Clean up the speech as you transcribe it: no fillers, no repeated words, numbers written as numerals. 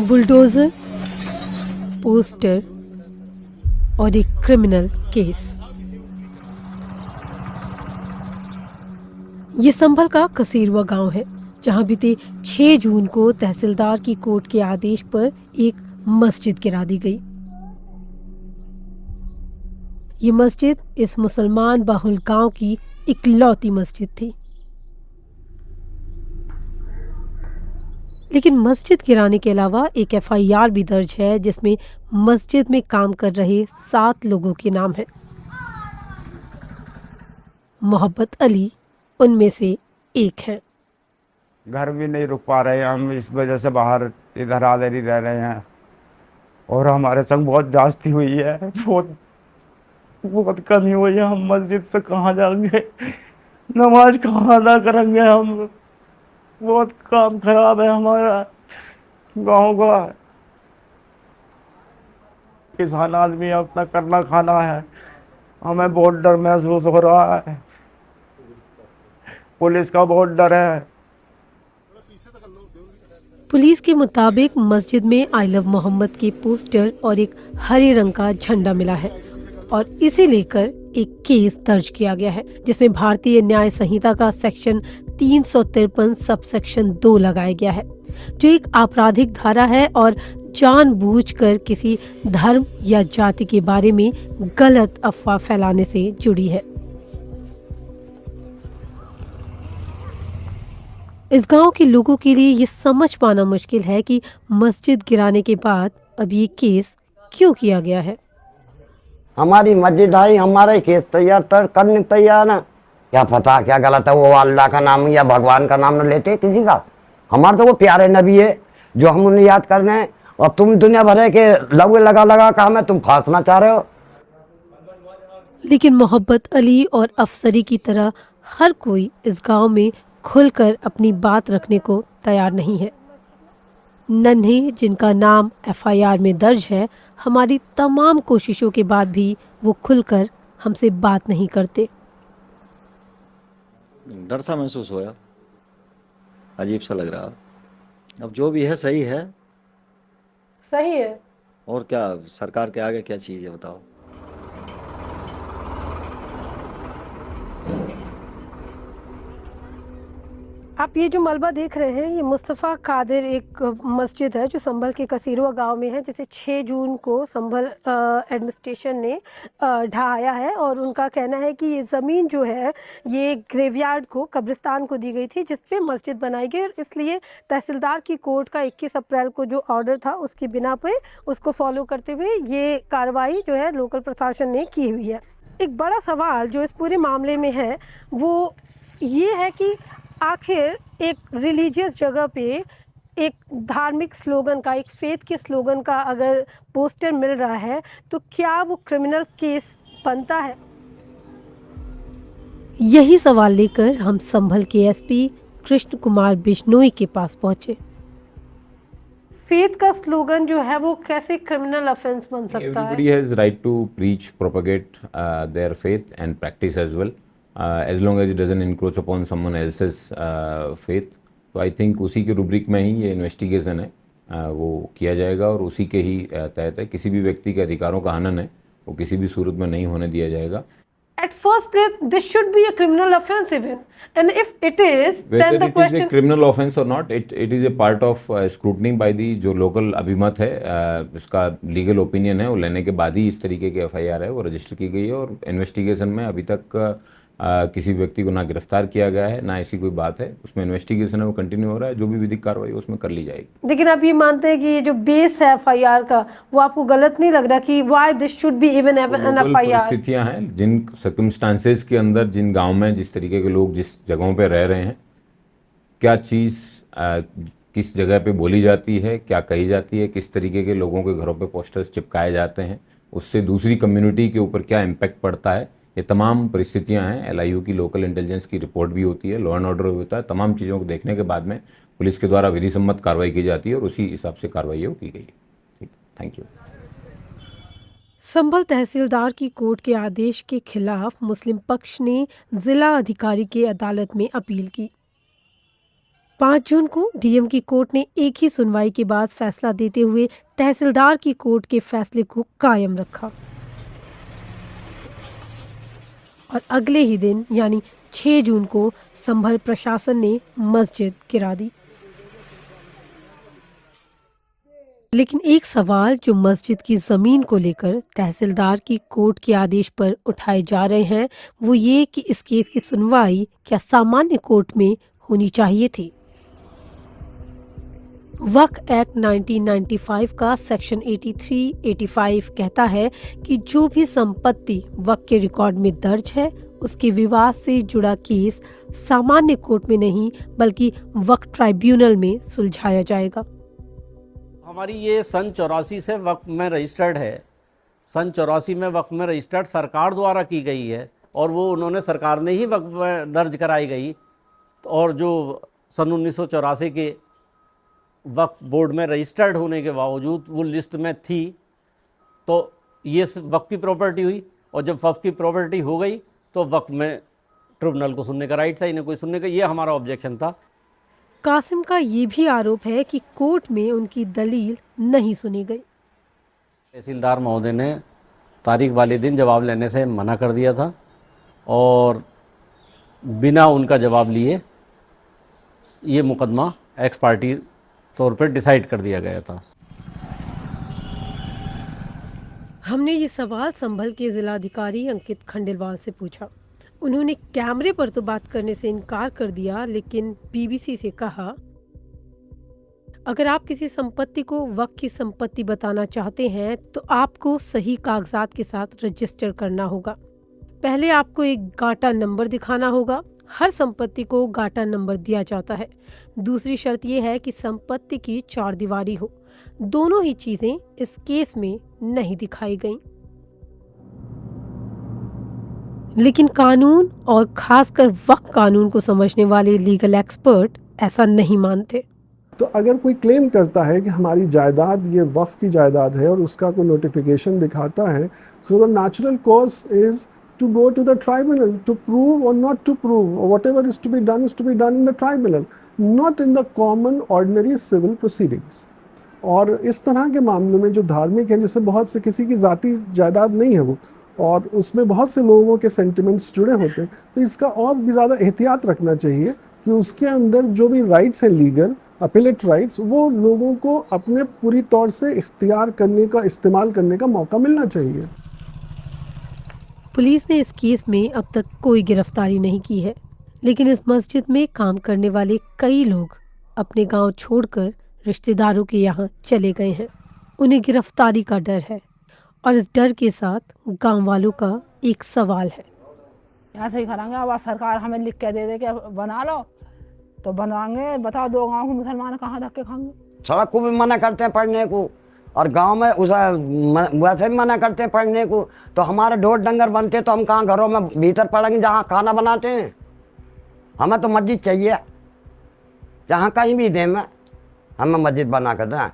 Bulldozer, poster और एक criminal case. ये संभल का कसीरवा गांव है, जहां बीते 6 जून को तहसीलदार की कोर्ट के आदेश पर एक मस्जिद गिरा दी गई। ये मस्जिद इस मुसलमान बाहुल गांव की इकलौती मस्जिद थी। लेकिन मस्जिद गिराने के अलावा एक एफआईआर भी दर्ज है, जिसमें मस्जिद में काम कर रहे 7 लोगों के नाम हैं। मोहब्बत अली उनमें से एक हैं। घर भी नहीं रुक पा रहे हैं हम, इस वजह से बाहर इधर आधर ही रह रहे हैं। और हमारे संग बहुत जास्ती हुई है, बहुत कमी हुई है। हम मस्जिद से कहाँ जाएंगे, नमाज कहाँ अदा करेंगे हम। बहुत काम खराब है हमारा गांव का। किसान आदमी अपना करना खाना है, हमें बहुत डर महसूस हो रहा है। पुलिस का बहुत डर है। पुलिस के मुताबिक मस्जिद में आई लव मोहम्मद के पोस्टर और एक हरे रंग का झंडा मिला है और इसे लेकर एक केस दर्ज किया गया है, जिसमें भारतीय न्याय संहिता का सेक्शन 353 सब सेक्शन 2 लगाया गया है, जो एक आपराधिक धारा है और जानबूझकर किसी धर्म या जाति के बारे में गलत अफवाह फैलाने से जुड़ी है। इस गांव के लोगों के लिए ये समझ पाना मुश्किल है कि मस्जिद गिराने के बाद अब ये केस क्यों किया गया है। हमारी मस्जिद आई, हमारा केस तैयार करने तैयार है। क्या पता क्या गलत है, वो अल्लाह का नाम या भगवान का नाम न लेते किसी का। हमारे तो वो प्यारे नबी है जो हम उन्हें याद करने हैं, और तुम दुनिया भर के लगे लगा काम है, तुम फांसना चाह रहे हो। लेकिन मोहब्बत अली और अफसरी की तरह हर कोई इस गांव में खुलकर अपनी बात रखने को तैयार नहीं है। नन्हे, जिनका नाम एफआईआर में दर्ज है, हमारी तमाम कोशिशों के बाद भी वो खुलकर हमसे बात नहीं करते। डर सा महसूस होया, अजीब सा लग रहा। अब जो भी है सही है। सही है। और क्या सरकार के आगे क्या चीज़ है बताओ। आप ये जो मलबा देख रहे हैं, ये मुस्तफ़ा कादिर एक मस्जिद है जो संभल के कसीरवा गांव में है, जिसे 6 जून को संभल एडमिनिस्ट्रेशन ने ढहाया है। और उनका कहना है कि ये ज़मीन जो है ये ग्रेवयार्ड को, कब्रिस्तान को दी गई थी, जिस पे मस्जिद बनाई गई, और इसलिए तहसीलदार की कोर्ट का 21 अप्रैल को जो ऑर्डर था उसकी बिना पे उसको फॉलो करते हुए ये कार्रवाई जो है लोकल प्रशासन ने की हुई है। एक बड़ा सवाल जो इस पूरे मामले में है वो ये है कि आखिर एक रिलीजियस जगह पे एक धार्मिक स्लोगन का, एक फेथ के स्लोगन का अगर पोस्टर मिल रहा है तो क्या वो क्रिमिनल केस बनता है? यही सवाल लेकर हम संभल के एसपी कृष्ण कुमार बिश्नोई के पास पहुंचे। फेथ का स्लोगन जो है वो कैसे क्रिमिनल ऑफेंस बन सकता है? Everybody has right to preach, propagate their faith and practice as well. As long as it doesn't encroach upon someone else's faith, तो आई थिंक उसी के रूब्रिक में ही ये इन्वेस्टिगेशन है वो किया जाएगा और उसी के ही तहत है। किसी भी व्यक्ति के अधिकारों का हनन है वो किसी भी सूरत में नहीं होने दिया जाएगा। At first place, this should be a criminal offense even, and if it is, Whether then the it question is a criminal offense or not, it is a part of scrutiny by the जो local अभिमत है, इसका legal opinion है, वो लेने के बाद ही इस तरीके की एफआईआर है वो रजिस्टर की गई है। और इन्वेस्टिगेशन में अभी तक किसी व्यक्ति को ना गिरफ्तार किया गया है, ना ऐसी कोई बात है। उसमें इन्वेस्टिगेशन है वो कंटिन्यू हो रहा है, जो भी विधिक कार्रवाई उसमें कर ली जाएगी। लेकिन आप ये मानते हैं कि ये जो बेस है एफआईआर का, वो आपको गलत नहीं लग रहा कि why this should be even an FIR? परिस्थितियां हैं, जिन सर्कमस्टांसेस के अंदर, जिन गांव में जिस तरीके के लोग जिस जगहों पे रह रहे हैं, क्या चीज़ किस जगह पे बोली जाती है, क्या कही जाती है, किस तरीके के लोगों के घरों पे पोस्टर्स चिपकाए जाते हैं, उससे दूसरी कम्युनिटी के ऊपर क्या इम्पैक्ट पड़ता है, ये तमाम परिस्थितियां हैं। एलआईयू की लोकल इंटेलिजेंस की रिपोर्ट भी होती है, लॉ एंड ऑर्डर होता है। तमाम चीज़ों को देखने के बाद में पुलिस के द्वारा विधि सम्मत कार्रवाई की जाती है और उसी हिसाब से कार्रवाई वो की गई है। ठीक, थैंक यू। संभल तहसीलदार की कोर्ट के आदेश के खिलाफ मुस्लिम पक्ष ने जिला अधिकारी के अदालत में अपील की। 5 जून को डीएम की कोर्ट ने एक ही सुनवाई के बाद फैसला देते हुए तहसीलदार की कोर्ट के फैसले को कायम रखा और अगले ही दिन यानी 6 जून को संभल प्रशासन ने मस्जिद गिरा दी। लेकिन एक सवाल जो मस्जिद की जमीन को लेकर तहसीलदार की कोर्ट के आदेश पर उठाए जा रहे हैं वो ये कि इस केस की सुनवाई क्या सामान्य कोर्ट में होनी चाहिए थी। वक्फ एक्ट 1995 का सेक्शन 83-85 कहता है कि जो भी संपत्ति वक्फ के रिकॉर्ड में दर्ज है उसके विवाद से जुड़ा केस सामान्य कोर्ट में नहीं बल्कि वक्फ ट्राइब्यूनल में सुलझाया जाएगा। हमारी ये सन 84 से वक्फ में रजिस्टर्ड है। सन 84 में वक्फ में रजिस्टर्ड सरकार द्वारा की गई है और वो उन्होंने सरकार ने ही वक्फ में दर्ज कराई गई। और जो सन 1984 के वक्फ बोर्ड में रजिस्टर्ड होने के बावजूद वो लिस्ट में थी तो ये वक्फ की प्रॉपर्टी हुई। और जब वक्फ की प्रॉपर्टी हो गई तो वक्फ में ट्रिब्यूनल को सुनने का राइट था, इन्हें कोई सुनने का, ये हमारा ऑब्जेक्शन था। कासिम का ये भी आरोप है कि कोर्ट में उनकी दलील नहीं सुनी गई। तहसीलदार महोदय ने तारीख वाले दिन जवाब लेने से मना कर दिया था और बिना उनका जवाब लिए ये मुकदमा एक्स पार्टी तौर पर डिसाइड कर दिया गया था। हमने ये सवाल संभल के जिलाधिकारी अंकित खंडेलवाल से पूछा। उन्होंने कैमरे पर तो बात करने से इनकार कर दिया लेकिन बीबीसी से कहा, अगर आप किसी संपत्ति को वक्फ की संपत्ति बताना चाहते हैं तो आपको सही कागजात के साथ रजिस्टर करना होगा। पहले आपको एक गाटा नंबर दिखाना होगा। हर संपत्ति को गाटा नंबर दिया जाता है। दूसरी शर्त यह है कि संपत्ति की 4 दीवारी हो। दोनों ही चीजें इस केस में नहीं दिखाई गईं। लेकिन कानून और खासकर वक्फ कानून को समझने वाले लीगल एक्सपर्ट ऐसा नहीं मानते। तो अगर कोई क्लेम करता है कि हमारी जायदाद ये वक्फ की जायदाद है और उसका कोई नोटिफिकेशन दिखाता है, so the natural course is to go to the tribunal to prove or not to prove, or whatever is to be done in the tribunal, not in the common ordinary civil proceedings. और इस तरह के मामलों में जो धार्मिक है, जैसे बहुत से किसी की जाति जायदाद नहीं है वो और उसमें बहुत से लोगों के सेंटिमेंट्स जुड़े होते हैं, तो इसका और भी ज़्यादा एहतियात रखना चाहिए कि उसके अंदर जो भी राइट्स हैं लीगल अपीलेट राइट्स, वो लोगों को अपने पूरी तौर से इख्तियार करने का, इस्तेमाल करने का मौका मिलना चाहिए। पुलिस ने इस केस में अब तक कोई गिरफ्तारी नहीं की है, लेकिन इस मस्जिद में काम करने वाले कई लोग अपने गांव छोड़कर रिश्तेदारों के यहाँ चले गए हैं। उन्हें गिरफ्तारी का डर है और इस डर के साथ गांव वालों का एक सवाल है। ऐसे ही करेंगे, अब सरकार हमें लिख के दे दे कि बना लो तो बनवाएंगे। बताओ 2 गाँव के मुसलमान कहाँ धक्के खाएंगे। सड़क को भी मना करते हैं पढ़ने को और गांव में वैसे भी मना करते हैं पढ़ने को। तो हमारे ढोर डंगर बनते तो हम कहाँ घरों में भीतर पड़ेंगे जहाँ खाना बनाते हैं। हमें तो मस्जिद चाहिए, जहाँ कहीं भी दें में हमें मस्जिद बना कर दें।